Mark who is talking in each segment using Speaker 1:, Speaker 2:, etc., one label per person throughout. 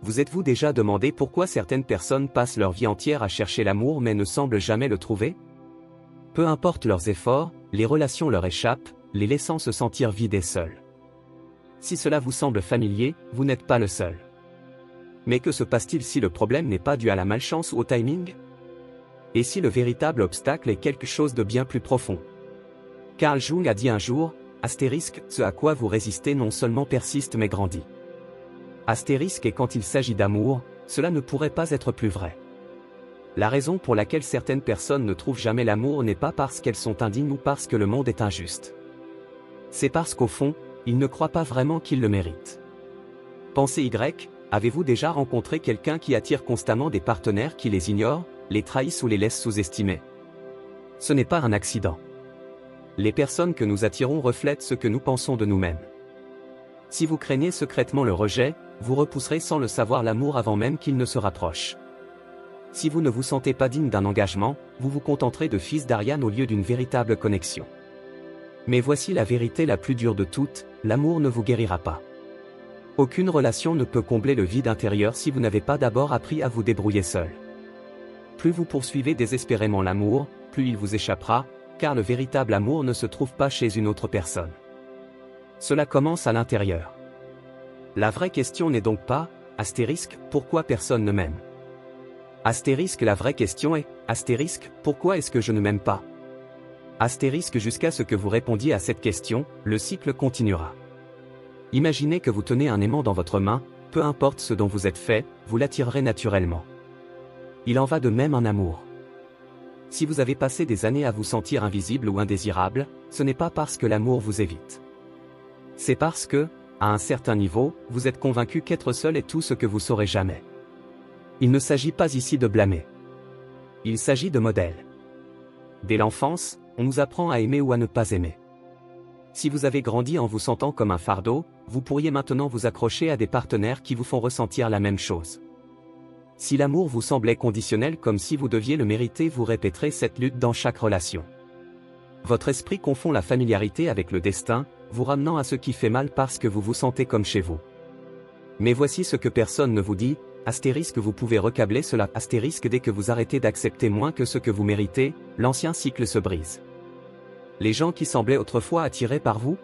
Speaker 1: Vous êtes-vous déjà demandé pourquoi certaines personnes passent leur vie entière à chercher l'amour mais ne semblent jamais le trouver? Peu importe leurs efforts, les relations leur échappent, les laissant se sentir vides et seuls. Si cela vous semble familier, vous n'êtes pas le seul. Mais que se passe-t-il si le problème n'est pas dû à la malchance ou au timing? Et si le véritable obstacle est quelque chose de bien plus profond? Carl Jung a dit un jour, ce à quoi vous résistez non seulement persiste mais grandit. Et quand il s'agit d'amour, cela ne pourrait pas être plus vrai. La raison pour laquelle certaines personnes ne trouvent jamais l'amour n'est pas parce qu'elles sont indignes ou parce que le monde est injuste. C'est parce qu'au fond, ils ne croient pas vraiment qu'ils le méritent. Pensez Y, avez-vous déjà rencontré quelqu'un qui attire constamment des partenaires qui les ignorent, les trahissent ou les laissent sous-estimer? Ce n'est pas un accident. Les personnes que nous attirons reflètent ce que nous pensons de nous-mêmes. Si vous craignez secrètement le rejet, vous repousserez sans le savoir l'amour avant même qu'il ne se rapproche. Si vous ne vous sentez pas digne d'un engagement, vous vous contenterez de fils d'Ariane au lieu d'une véritable connexion. Mais voici la vérité la plus dure de toutes, l'amour ne vous guérira pas. Aucune relation ne peut combler le vide intérieur si vous n'avez pas d'abord appris à vous débrouiller seul. Plus vous poursuivez désespérément l'amour, plus il vous échappera, car le véritable amour ne se trouve pas chez une autre personne. Cela commence à l'intérieur. La vraie question n'est donc pas, pourquoi personne ne m'aime? La vraie question est, pourquoi est-ce que je ne m'aime pas? Jusqu'à ce que vous répondiez à cette question, le cycle continuera. Imaginez que vous tenez un aimant dans votre main, peu importe ce dont vous êtes fait, vous l'attirerez naturellement. Il en va de même en amour. Si vous avez passé des années à vous sentir invisible ou indésirable, ce n'est pas parce que l'amour vous évite. C'est parce que, à un certain niveau, vous êtes convaincu qu'être seul est tout ce que vous saurez jamais. Il ne s'agit pas ici de blâmer. Il s'agit de modèles. Dès l'enfance, on nous apprend à aimer ou à ne pas aimer. Si vous avez grandi en vous sentant comme un fardeau, vous pourriez maintenant vous accrocher à des partenaires qui vous font ressentir la même chose. Si l'amour vous semblait conditionnel comme si vous deviez le mériter, vous répéterez cette lutte dans chaque relation. Votre esprit confond la familiarité avec le destin, vous ramenant à ce qui fait mal parce que vous vous sentez comme chez vous. Mais voici ce que personne ne vous dit, vous pouvez recabler cela, dès que vous arrêtez d'accepter moins que ce que vous méritez, l'ancien cycle se brise. Les gens qui semblaient autrefois attirés par vous,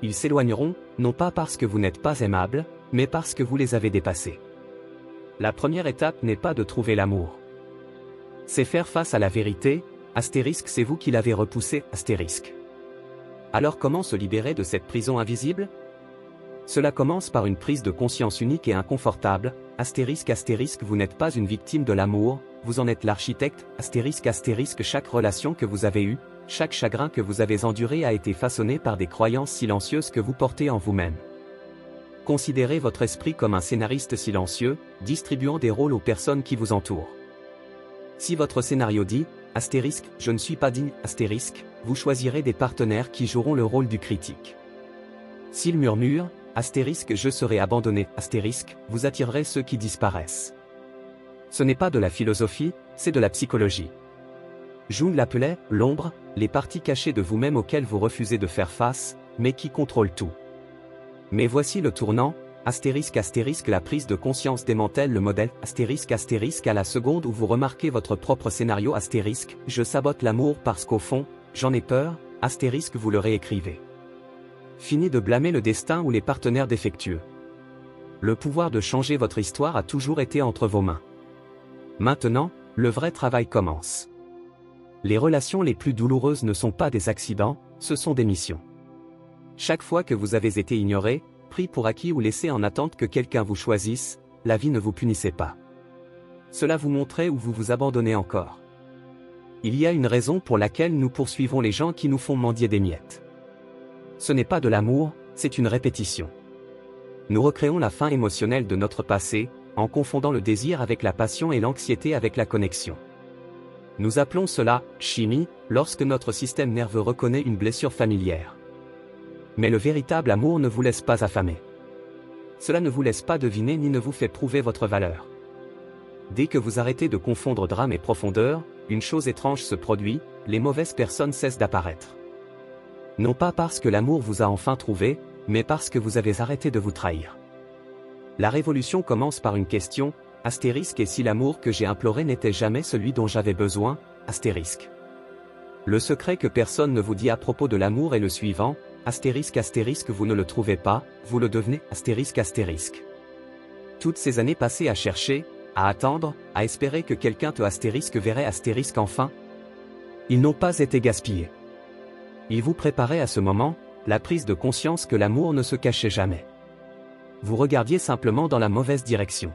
Speaker 1: ils s'éloigneront, non pas parce que vous n'êtes pas aimable, mais parce que vous les avez dépassés. La première étape n'est pas de trouver l'amour. C'est faire face à la vérité, c'est vous qui l'avez repoussé, Alors comment se libérer de cette prison invisible? Cela commence par une prise de conscience unique et inconfortable, vous n'êtes pas une victime de l'amour, vous en êtes l'architecte, chaque relation que vous avez eue, chaque chagrin que vous avez enduré a été façonné par des croyances silencieuses que vous portez en vous-même. Considérez votre esprit comme un scénariste silencieux, distribuant des rôles aux personnes qui vous entourent. Si votre scénario dit, je ne suis pas digne, vous choisirez des partenaires qui joueront le rôle du critique. S'il murmure, je serai abandonné, vous attirerez ceux qui disparaissent. Ce n'est pas de la philosophie, c'est de la psychologie. Jung l'appelait « l'ombre », les parties cachées de vous-même auxquelles vous refusez de faire face, mais qui contrôlent tout. Mais voici le tournant, la prise de conscience démantèle le modèle, à la seconde où vous remarquez votre propre scénario, je sabote l'amour parce qu'au fond, j'en ai peur, vous le réécrivez. Fini de blâmer le destin ou les partenaires défectueux. Le pouvoir de changer votre histoire a toujours été entre vos mains. Maintenant, le vrai travail commence. Les relations les plus douloureuses ne sont pas des accidents, ce sont des missions. Chaque fois que vous avez été ignoré, pris pour acquis ou laissé en attente que quelqu'un vous choisisse, la vie ne vous punissait pas. Cela vous montrait où vous vous abandonnez encore. Il y a une raison pour laquelle nous poursuivons les gens qui nous font mendier des miettes. Ce n'est pas de l'amour, c'est une répétition. Nous recréons la fin émotionnelle de notre passé, en confondant le désir avec la passion et l'anxiété avec la connexion. Nous appelons cela « chimie » lorsque notre système nerveux reconnaît une blessure familière. Mais le véritable amour ne vous laisse pas affamer. Cela ne vous laisse pas deviner ni ne vous fait prouver votre valeur. Dès que vous arrêtez de confondre drame et profondeur, une chose étrange se produit, les mauvaises personnes cessent d'apparaître. Non pas parce que l'amour vous a enfin trouvé, mais parce que vous avez arrêté de vous trahir. La révolution commence par une question, astérisque, et si l'amour que j'ai imploré n'était jamais celui dont j'avais besoin, astérisque. Le secret que personne ne vous dit à propos de l'amour est le suivant, astérisque astérisque, vous ne le trouvez pas, vous le devenez, astérisque astérisque. Toutes ces années passées à chercher, à attendre, à espérer que quelqu'un te astérisque verrait astérisque enfin, ils n'ont pas été gaspillés. Ils vous préparaient à ce moment, la prise de conscience que l'amour ne se cachait jamais. Vous regardiez simplement dans la mauvaise direction.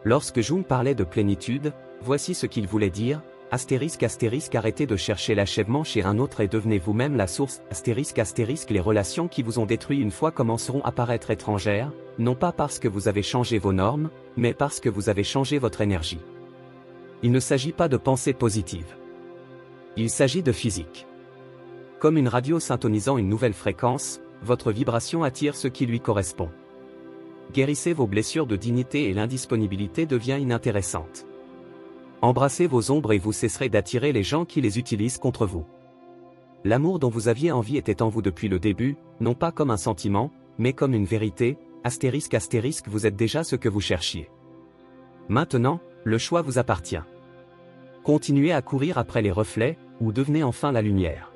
Speaker 1: Lorsque Jung parlait de plénitude, voici ce qu'il voulait dire, astérisque astérisque, arrêtez de chercher l'achèvement chez un autre et devenez vous-même la source, astérisque astérisque, les relations qui vous ont détruit une fois commenceront à paraître étrangères, non pas parce que vous avez changé vos normes, mais parce que vous avez changé votre énergie. Il ne s'agit pas de pensée positive. Il s'agit de physique. Comme une radio syntonisant une nouvelle fréquence, votre vibration attire ce qui lui correspond. Guérissez vos blessures de dignité et l'indisponibilité devient inintéressante. Embrassez vos ombres et vous cesserez d'attirer les gens qui les utilisent contre vous. L'amour dont vous aviez envie était en vous depuis le début, non pas comme un sentiment, mais comme une vérité, astérisque astérisque, vous êtes déjà ce que vous cherchiez. Maintenant, le choix vous appartient. Continuez à courir après les reflets, ou devenez enfin la lumière.